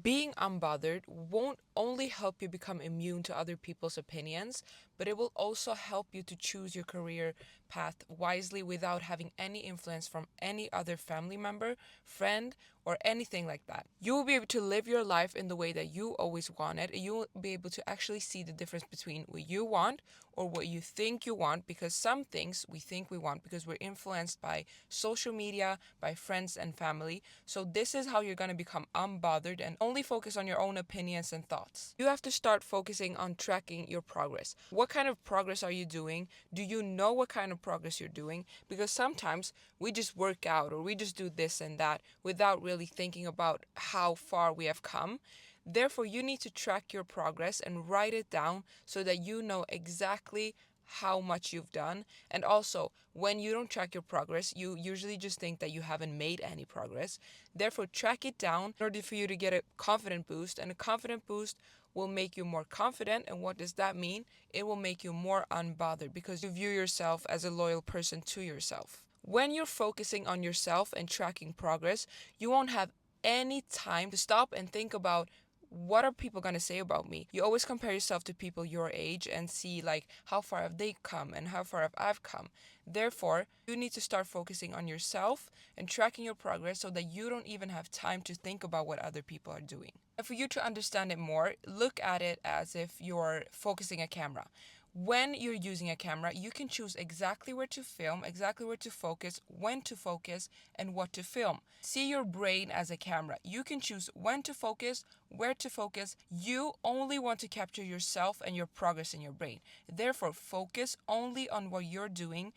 Being unbothered won't only help you become immune to other people's opinions, but it will also help you to choose your career path wisely without having any influence from any other family member, friend, or anything like that. You will be able to live your life in the way that you always wanted, and you will be able to actually see the difference between what you want or what you think you want, because some things we think we want because we're influenced by social media, by friends and family. So this is how you're going to become unbothered and only focus on your own opinions and thoughts. You have to start focusing on tracking your progress. What kind of progress are you doing? Do you know what kind of progress you're doing? Because sometimes we just work out or we just do this and that without really thinking about how far we have come. Therefore, you need to track your progress and write it down so that you know exactly how much you've done. And also, when you don't track your progress, you usually just think that you haven't made any progress. Therefore, track it down in order for you to get a confident boost. And a confident boost will make you more confident. And what does that mean? It will make you more unbothered because you view yourself as a loyal person to yourself. When you're focusing on yourself and tracking progress, you won't have any time to stop and think about what are people going to say about me. You always compare yourself to people your age and see like how far have they come and how far have I've come. Therefore, you need to start focusing on yourself and tracking your progress so that you don't even have time to think about what other people are doing. And for you to understand it more, look at it as if you're focusing a camera. When you're using a camera, you can choose exactly where to film, exactly where to focus, when to focus, and what to film. See your brain as a camera. You can choose when to focus, where to focus. You only want to capture yourself and your progress in your brain. Therefore, focus only on what you're doing.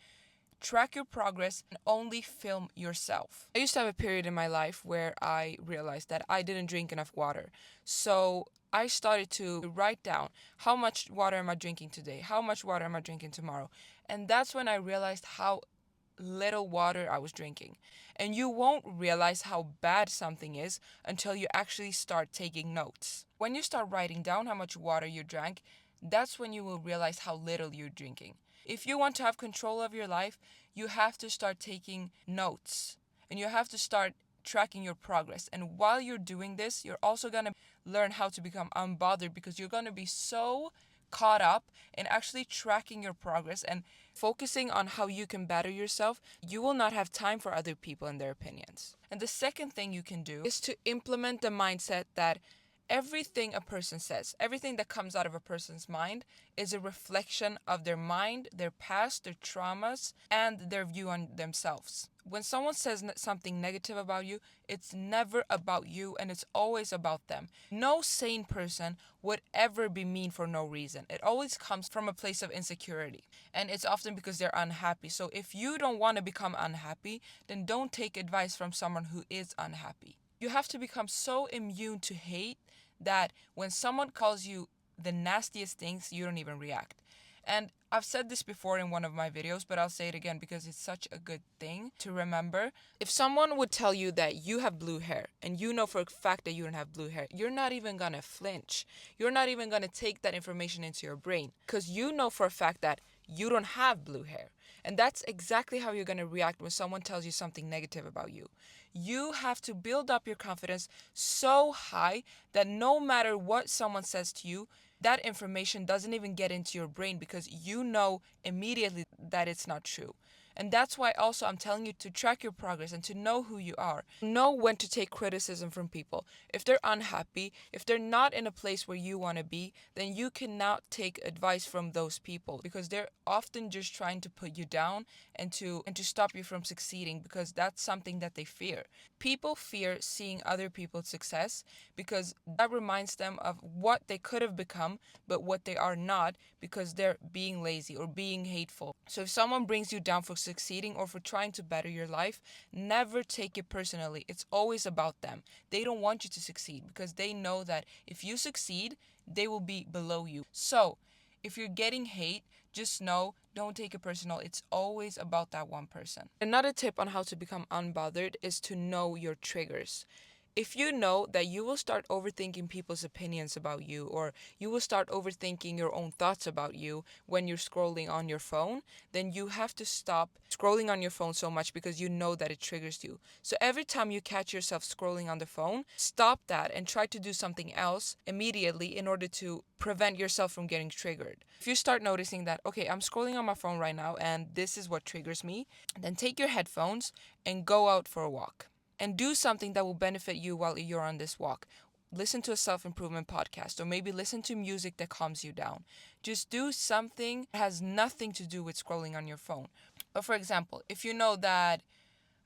Track your progress and only film yourself. I used to have a period in my life where I realized that I didn't drink enough water. So I started to write down how much water am I drinking today? How much water am I drinking tomorrow? And that's when I realized how little water I was drinking. And you won't realize how bad something is until you actually start taking notes. When you start writing down how much water you drank, that's when you will realize how little you're drinking. If you want to have control of your life, you have to start taking notes and you have to start tracking your progress. And while you're doing this, you're also going to learn how to become unbothered because you're going to be so caught up in actually tracking your progress and focusing on how you can better yourself. You will not have time for other people and their opinions. And the second thing you can do is to implement the mindset that everything a person says, everything that comes out of a person's mind is a reflection of their mind, their past, their traumas, and their view on themselves. When someone says something negative about you, it's never about you and it's always about them. No sane person would ever be mean for no reason. It always comes from a place of insecurity. And it's often because they're unhappy. So if you don't want to become unhappy, then don't take advice from someone who is unhappy. You have to become so immune to hate that when someone calls you the nastiest things, you don't even react. And I've said this before in one of my videos, but I'll say it again because it's such a good thing to remember. If someone would tell you that you have blue hair and you know for a fact that you don't have blue hair, you're not even gonna flinch. You're not even gonna take that information into your brain because you know for a fact that you don't have blue hair. And that's exactly how you're going to react when someone tells you something negative about you. You have to build up your confidence so high that no matter what someone says to you, that information doesn't even get into your brain because you know immediately that it's not true. And that's why also I'm telling you to track your progress and to know who you are. Know when to take criticism from people. If they're unhappy, if they're not in a place where you want to be, then you cannot take advice from those people because they're often just trying to put you down and to stop you from succeeding because that's something that they fear. People fear seeing other people's success because that reminds them of what they could have become but what they are not because they're being lazy or being hateful. So if someone brings you down for succeeding or for trying to better your life, never take it personally. It's always about them. They don't want you to succeed because they know that if you succeed, they will be below you. So if you're getting hate, just know, don't take it personal. It's always about that one person. Another tip on how to become unbothered is to know your triggers. if you know that you will start overthinking people's opinions about you, or you will start overthinking your own thoughts about you when you're scrolling on your phone, then you have to stop scrolling on your phone so much because you know that it triggers you. So every time you catch yourself scrolling on the phone, stop that and try to do something else immediately in order to prevent yourself from getting triggered. If you start noticing that, okay, I'm scrolling on my phone right now and this is what triggers me, then take your headphones and go out for a walk and do something that will benefit you while you're on this walk. Listen to a self improvement podcast, or maybe listen to music that calms you down. Just do something that has nothing to do with scrolling on your phone. But for example, if you know that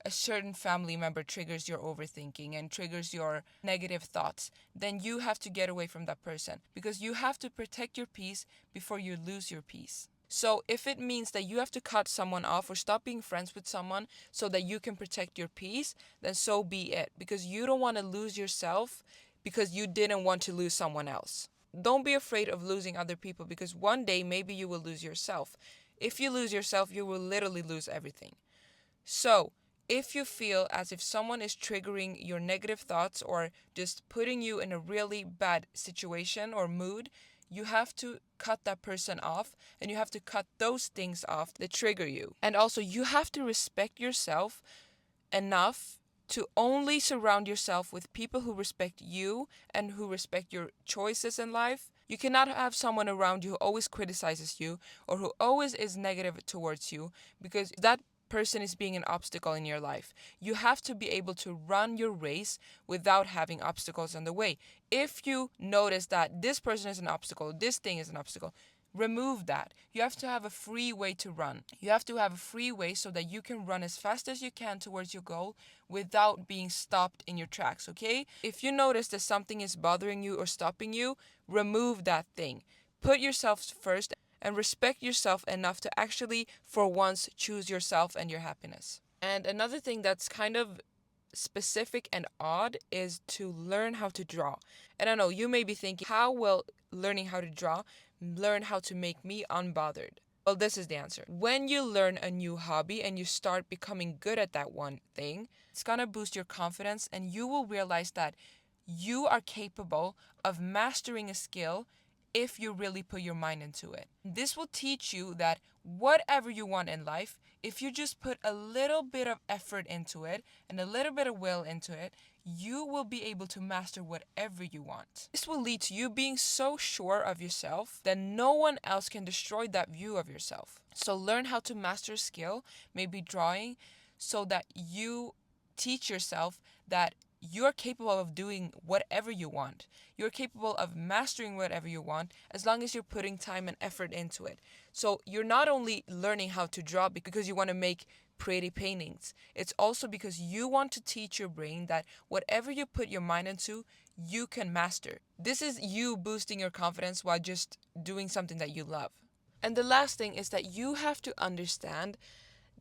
a certain family member triggers your overthinking and triggers your negative thoughts, then you have to get away from that person because you have to protect your peace before you lose your peace. So if it means that you have to cut someone off or stop being friends with someone so that you can protect your peace, then so be it, because you don't want to lose yourself because you didn't want to lose someone else. Don't be afraid of losing other people because one day maybe you will lose yourself. If you lose yourself, you will literally lose everything. So, if you feel as if someone is triggering your negative thoughts or just putting you in a really bad situation or mood, you have to cut that person off and you have to cut those things off that trigger you. And also, you have to respect yourself enough to only surround yourself with people who respect you and who respect your choices in life. You cannot have someone around you who always criticizes you or who always is negative towards you, because that person is being an obstacle in your life. You have to be able to run your race without having obstacles on the way. If you notice that this person is an obstacle, this thing is an obstacle, remove that. You have to have a free way to run. You have to have a free way so that you can run as fast as you can towards your goal without being stopped in your tracks, okay? If you notice that something is bothering you or stopping you, remove that thing. Put yourself first and respect yourself enough to actually, for once, choose yourself and your happiness. And another thing that's kind of specific and odd is to learn how to draw. And I know you may be thinking, how will learning how to draw learn how to make me unbothered? Well, this is the answer. When you learn a new hobby and you start becoming good at that one thing, it's gonna boost your confidence and you will realize that you are capable of mastering a skill if you really put your mind into it. This will teach you that whatever you want in life, if you just put a little bit of effort into it and a little bit of will into it, you will be able to master whatever you want. This will lead to you being so sure of yourself that no one else can destroy that view of yourself. So learn how to master a skill, maybe drawing, so that you teach yourself that you're capable of doing whatever you want. You're capable of mastering whatever you want as long as you're putting time and effort into it. So you're not only learning how to draw because you want to make pretty paintings, it's also because you want to teach your brain that whatever you put your mind into, you can master. This is you boosting your confidence while just doing something that you love. And the last thing is that you have to understand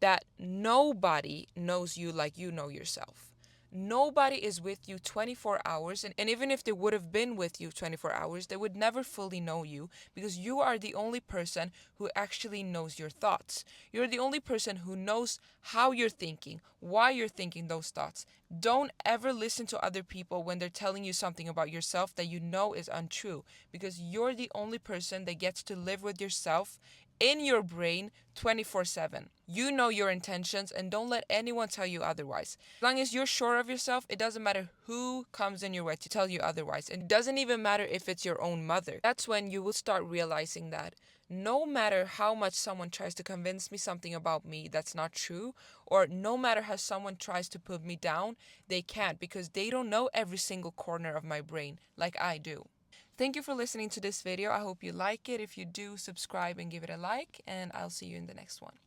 that nobody knows you like you know yourself. Nobody is with you 24 hours, and even if they would have been with you 24 hours, they would never fully know you because you are the only person who actually knows your thoughts. You're the only person who knows how you're thinking, why you're thinking those thoughts. Don't ever listen to other people when they're telling you something about yourself that you know is untrue, because you're the only person that gets to live with yourself in your brain 24/7. You know your intentions and don't let anyone tell you otherwise. As long as you're sure of yourself, it doesn't matter who comes in your way to tell you otherwise. It doesn't even matter if it's your own mother. That's when you will start realizing that no matter how much someone tries to convince me something about me that's not true, or no matter how someone tries to put me down, they can't, because they don't know every single corner of my brain like I do. Thank you for listening to this video. I hope you like it. If you do, subscribe and give it a like, and I'll see you in the next one.